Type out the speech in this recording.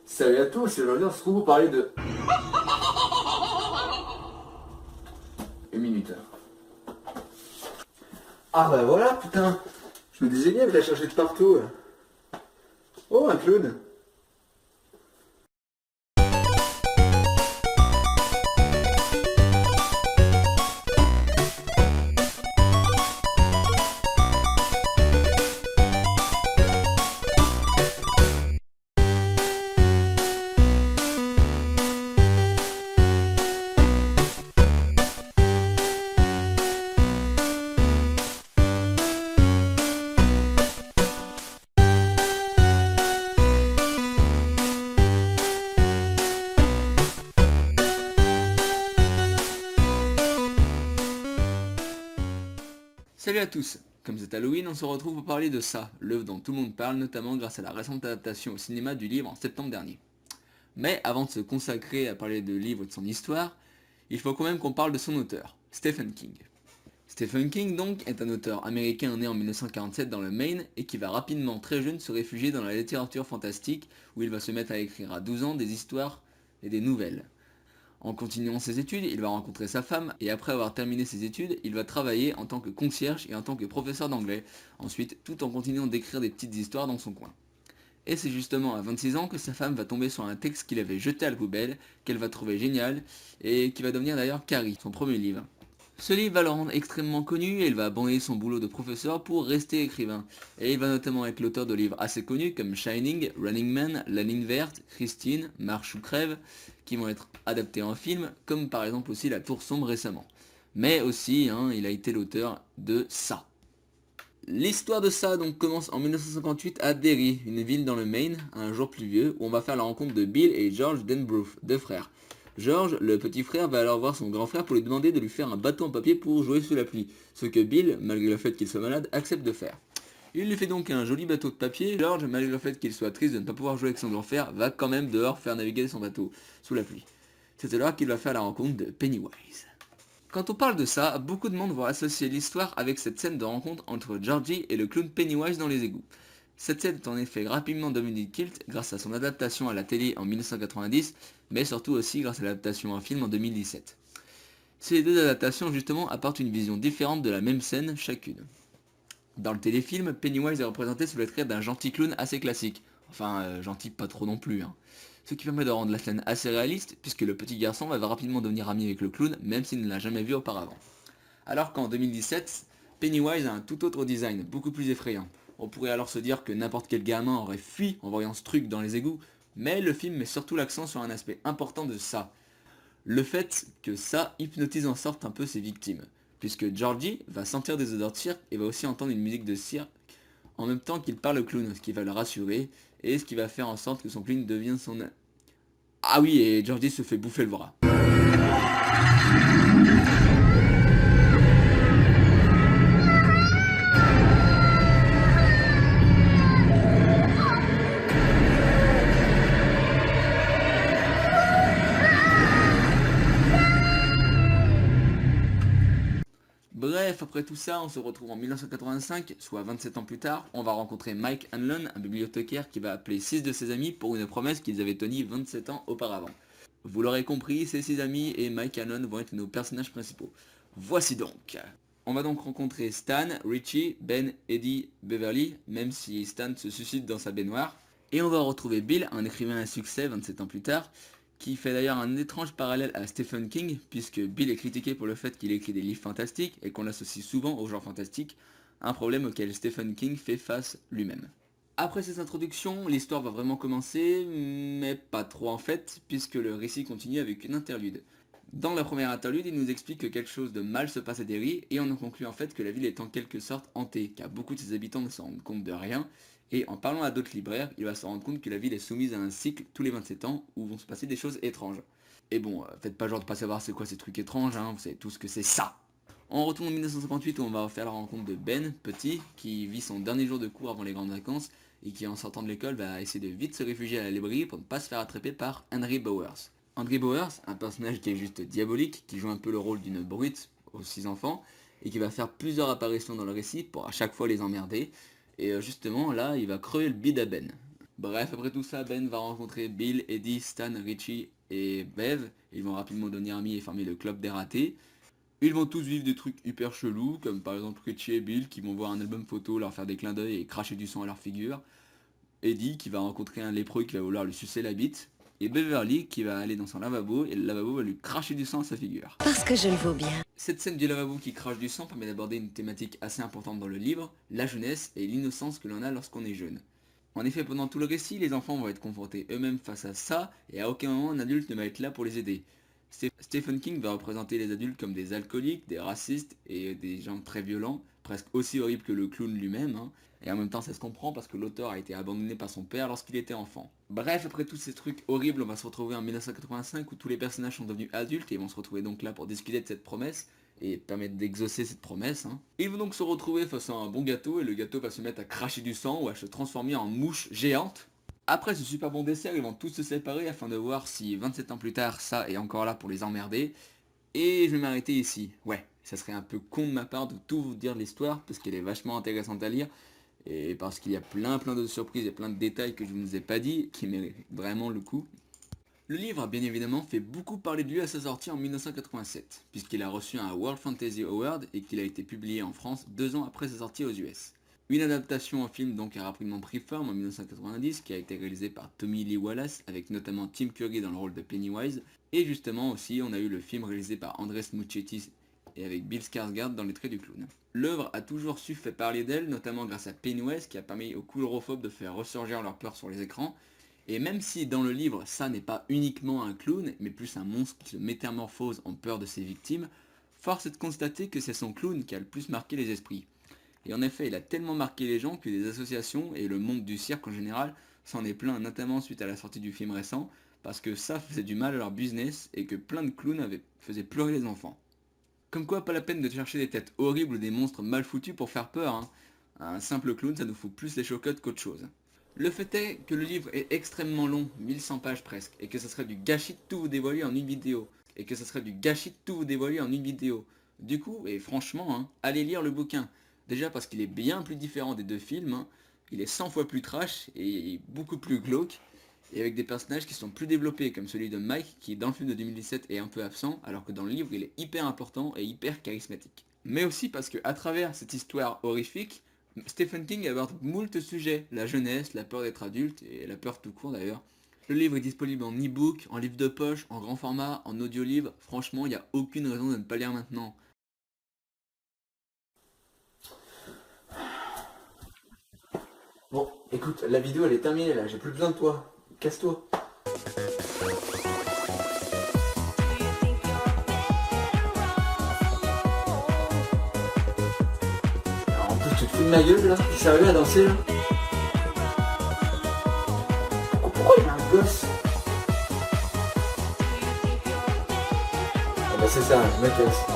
Salut à tous, aujourd'hui on se retrouve pour parler de... Une minute. Ah bah voilà, putain. Je me disais bien, il l'a cherché de partout. Oh, un clown. Salut à tous. Comme c'est Halloween, on se retrouve pour parler de ça, l'œuvre dont tout le monde parle, notamment grâce à la récente adaptation au cinéma du livre en septembre dernier. Mais avant de se consacrer à parler de livre et de son histoire, il faut quand même qu'on parle de son auteur, Stephen King. Stephen King donc est un auteur américain né en 1947 dans le Maine et qui va rapidement très jeune se réfugier dans la littérature fantastique où il va se mettre à écrire à 12 ans des histoires et des nouvelles. En continuant ses études, il va rencontrer sa femme et après avoir terminé ses études, il va travailler en tant que concierge et en tant que professeur d'anglais, ensuite tout en continuant d'écrire des petites histoires dans son coin. Et c'est justement à 26 ans que sa femme va tomber sur un texte qu'il avait jeté à la poubelle, qu'elle va trouver génial, et qui va devenir d'ailleurs Carrie, son premier livre. Ce livre va le rendre extrêmement connu et il va abandonner son boulot de professeur pour rester écrivain. Et il va notamment être l'auteur de livres assez connus comme Shining, Running Man, La Ligne Verte, Christine, Marche ou Crève, qui vont être adaptés en film, comme par exemple aussi La Tour Sombre récemment. Mais aussi, il a été l'auteur de ça. L'histoire de ça donc commence en 1958 à Derry, une ville dans le Maine, un jour pluvieux, où on va faire la rencontre de Bill et George Denbrough, deux frères. George, le petit frère, va alors voir son grand frère pour lui demander de lui faire un bateau en papier pour jouer sous la pluie, ce que Bill, malgré le fait qu'il soit malade, accepte de faire. Il lui fait donc un joli bateau de papier. George, malgré le fait qu'il soit triste de ne pas pouvoir jouer avec son grand frère, va quand même dehors faire naviguer son bateau sous la pluie. C'est alors qu'il va faire la rencontre de Pennywise. Quand on parle de ça, beaucoup de monde vont associer l'histoire avec cette scène de rencontre entre Georgie et le clown Pennywise dans les égouts. Cette scène est en effet rapidement devenue culte grâce à son adaptation à la télé en 1990, mais surtout aussi grâce à l'adaptation en film en 2017. Ces deux adaptations justement apportent une vision différente de la même scène chacune. Dans le téléfilm, Pennywise est représenté sous le trait d'un gentil clown assez classique. Enfin, gentil pas trop non plus. Ce qui permet de rendre la scène assez réaliste, puisque le petit garçon va rapidement devenir ami avec le clown, même s'il ne l'a jamais vu auparavant. Alors qu'en 2017, Pennywise a un tout autre design, beaucoup plus effrayant. On pourrait alors se dire que n'importe quel gamin aurait fui en voyant ce truc dans les égouts, mais le film met surtout l'accent sur un aspect important de ça. Le fait que ça hypnotise en sorte un peu ses victimes, puisque Georgie va sentir des odeurs de cirque et va aussi entendre une musique de cirque en même temps qu'il parle au clown, ce qui va le rassurer et ce qui va faire en sorte que son clown devienne son... Ah oui, et Georgie se fait bouffer le bras. Bref, après tout ça, on se retrouve en 1985, soit 27 ans plus tard. On va rencontrer Mike Hanlon, un bibliothécaire qui va appeler 6 de ses amis pour une promesse qu'ils avaient tenue 27 ans auparavant. Vous l'aurez compris, ces 6 amis et Mike Hanlon vont être nos personnages principaux. Voici donc. On va donc rencontrer Stan, Richie, Ben, Eddie, Beverly, même si Stan se suicide dans sa baignoire. Et on va retrouver Bill, un écrivain à succès 27 ans plus tard, qui fait d'ailleurs un étrange parallèle à Stephen King, puisque Bill est critiqué pour le fait qu'il écrit des livres fantastiques et qu'on l'associe souvent au genre fantastique, un problème auquel Stephen King fait face lui-même. Après ces introductions, l'histoire va vraiment commencer, mais pas trop en fait, puisque le récit continue avec une interlude. Dans la première interlude, il nous explique que quelque chose de mal se passe à Derry, et on en conclut en fait que la ville est en quelque sorte hantée, car beaucoup de ses habitants ne se rendent compte de rien, et en parlant à d'autres libraires, il va se rendre compte que la ville est soumise à un cycle tous les 27 ans où vont se passer des choses étranges. Et bon, faites pas genre de pas savoir c'est quoi ces trucs étranges, vous savez tous que c'est ça. On retourne en 1958 où on va faire la rencontre de Ben, petit, qui vit son dernier jour de cours avant les grandes vacances, et qui en sortant de l'école va essayer de vite se réfugier à la librairie pour ne pas se faire attraper par Henry Bowers. Henry Bowers, un personnage qui est juste diabolique, qui joue un peu le rôle d'une brute aux 6 enfants, et qui va faire plusieurs apparitions dans le récit pour à chaque fois les emmerder, et justement là il va crever le bide à Ben. Bref, après tout ça, Ben va rencontrer Bill, Eddie, Stan, Richie et Bev. Ils vont rapidement devenir amis et former le club des ratés. Ils vont tous vivre des trucs hyper chelous, comme par exemple Richie et Bill qui vont voir un album photo, leur faire des clins d'œil et cracher du sang à leur figure. Eddie qui va rencontrer un lépreux qui va vouloir lui sucer la bite. Et Beverly qui va aller dans son lavabo et le lavabo va lui cracher du sang à sa figure. Parce que je le vaux bien. Cette scène du lavabo qui crache du sang permet d'aborder une thématique assez importante dans le livre, la jeunesse et l'innocence que l'on a lorsqu'on est jeune. En effet, pendant tout le récit, les enfants vont être confrontés eux-mêmes face à ça, et à aucun moment un adulte ne va être là pour les aider. Stephen King va représenter les adultes comme des alcooliques, des racistes et des gens très violents, presque aussi horribles que le clown lui-même, hein. Et en même temps ça se comprend parce que l'auteur a été abandonné par son père lorsqu'il était enfant. Bref, après tous ces trucs horribles, on va se retrouver en 1985 où tous les personnages sont devenus adultes et vont se retrouver donc là pour discuter de cette promesse et permettre d'exaucer cette promesse, hein. Ils vont donc se retrouver face à un bon gâteau et le gâteau va se mettre à cracher du sang ou à se transformer en mouche géante. Après ce super bon dessert, ils vont tous se séparer afin de voir si 27 ans plus tard, ça est encore là pour les emmerder. Et je vais m'arrêter ici. Ouais, ça serait un peu con de ma part de tout vous dire l'histoire parce qu'elle est vachement intéressante à lire et parce qu'il y a plein de surprises et plein de détails que je ne vous ai pas dit qui méritent vraiment le coup. Le livre a bien évidemment fait beaucoup parler de lui à sa sortie en 1987, puisqu'il a reçu un World Fantasy Award et qu'il a été publié en France 2 ans après sa sortie aux US. Une adaptation en film donc a rapidement pris forme en 1990 qui a été réalisée par Tommy Lee Wallace avec notamment Tim Curry dans le rôle de Pennywise et justement aussi on a eu le film réalisé par Andrés Muschietti et avec Bill Skarsgård dans Les Traits du Clown. L'œuvre a toujours su faire parler d'elle notamment grâce à Pennywise qui a permis aux coulrophobes de faire ressurgir leur peur sur les écrans et même si dans le livre ça n'est pas uniquement un clown mais plus un monstre qui se métamorphose en peur de ses victimes, force est de constater que c'est son clown qui a le plus marqué les esprits. Et en effet, il a tellement marqué les gens que des associations et le monde du cirque en général s'en est plaint, notamment suite à la sortie du film récent, parce que ça faisait du mal à leur business et que plein de clowns faisaient pleurer les enfants. Comme quoi, pas la peine de chercher des têtes horribles ou des monstres mal foutus pour faire peur, hein. Un simple clown, ça nous fout plus les chocottes qu'autre chose. Le fait est que le livre est extrêmement long, 1100 pages presque, et que ça serait du gâchis de tout vous dévoiler en une vidéo. Du coup, et franchement, hein, allez lire le bouquin. Déjà parce qu'il est bien plus différent des deux films, hein. Il est 100 fois plus trash et beaucoup plus glauque, et avec des personnages qui sont plus développés, comme celui de Mike qui dans le film de 2017 est un peu absent, alors que dans le livre il est hyper important et hyper charismatique. Mais aussi parce que à travers cette histoire horrifique, Stephen King aborde moult sujets, la jeunesse, la peur d'être adulte, et la peur tout court d'ailleurs. Le livre est disponible en e-book, en livre de poche, en grand format, en audio-livre, franchement il n'y a aucune raison de ne pas lire maintenant. Bon, écoute, la vidéo elle est terminée là, j'ai plus besoin de toi. Casse-toi. Alors, en plus tu te fous de ma gueule là, t'es sérieux à danser là? Pourquoi il y a un gosse? Ah bah c'est ça, je me casse.